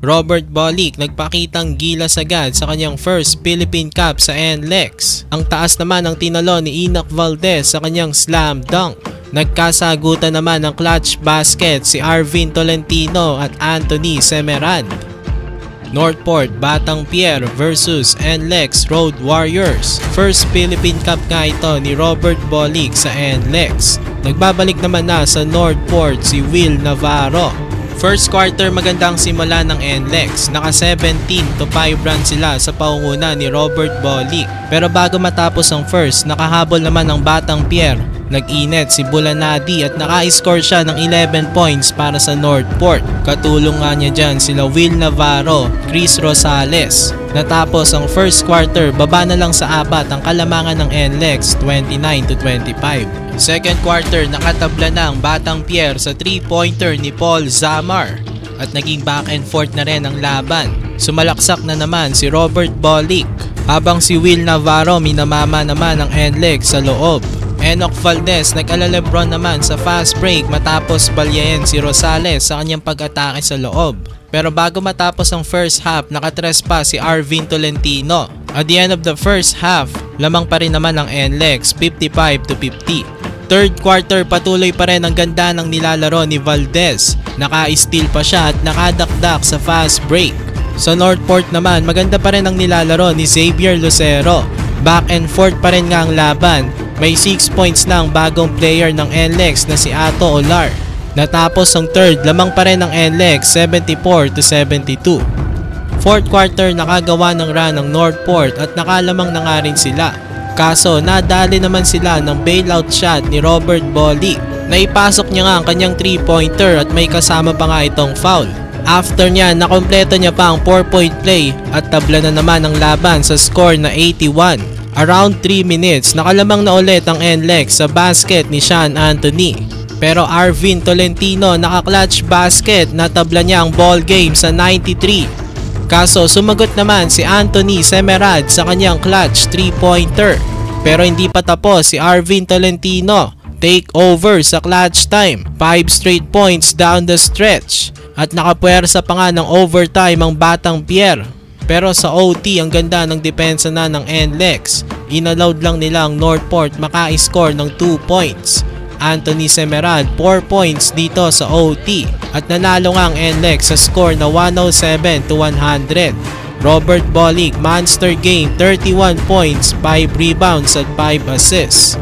Robert Bolick nagpakitang gilas agad sa kanyang first Philippine Cup sa NLEX. Ang taas naman ang tinalo ni Enoch Valdez sa kanyang slam dunk. Nagkasagutan naman ng clutch basket si Arvin Tolentino at Anthony Semerad. Northport Batang Pier versus NLEX Road Warriors. First Philippine Cup nga ito ni Robert Bolick sa NLEX. Nagbabalik naman na sa Northport si Will Navarro. First quarter magandang simula ng NLEX. Naka 17-5 run sila sa paunguna ni Robert Bolick. Pero bago matapos ang first, nakahabol naman ang Batang Pier. Nag-init si Bulanadi at naka-score siya ng 11 points para sa Northport. Katulong nga niya dyan sila Will Navarro, Chris Rosales. Natapos ang first quarter, baba na lang sa 4 ang kalamangan ng NLEX 29-25. Second quarter, nakatabla na ang Batang Pier sa 3-pointer ni Paul Zamar at naging back and forth na rin ang laban. Sumalaksak na naman si Robert Bolick habang si Will Navarro minamama naman ang NLEX sa loob. Enoch Valdez nag-alalebron naman sa fast break matapos balyain si Rosales sa kanyang pag-atake sa loob. Pero bago matapos ang first half, nakatres pa si Arvin Tolentino. At the end of the first half, lamang pa rin naman ang NLEX 55-50. Third quarter, patuloy pa rin ang ganda ng nilalaro ni Valdez. Naka-steal pa siya at nakadakdak sa fast break. Sa Northport naman, maganda pa rin ang nilalaro ni Xavier Lucero. Back and forth pa rin nga ang laban. May 6 points na ang bagong player ng NLEX na si Ato Olar. Natapos ang third, lamang pa rin ang NLEX 74-72. Fourth quarter, nakagawa ng run ng Northport at nakalamang na nga rin sila. Kaso nadali naman sila ng bailout shot ni Robert Bolick. Naipasok niya nga ang kanyang 3-pointer at may kasama pa nga itong foul. After niya, nakompleto niya pa ang 4-point play at tabla na naman ang laban sa score na 81. Around 3 minutes, nakalamang na ulit ang NLEX sa basket ni Sean Anthony. Pero Arvin Tolentino naka-clutch basket na tabla niya ang ball game sa 93. Kaso sumagot naman si Anthony Semerad sa kanyang clutch 3-pointer. Pero hindi pa tapos si Arvin Tolentino. Take over sa clutch time. 5 straight points down the stretch. At nakapuwersa pa nga ng overtime ang Batang Pier. Pero sa OT, ang ganda ng depensa na ng NLEX. Inallowed lang nila ang Northport maka-score ng 2 points. Anthony Semerad 4 points dito sa OT. At nanalo nga ang NLEX sa score na 107-100. Robert Bolick, monster game, 31 points, 5 rebounds at 5 assists.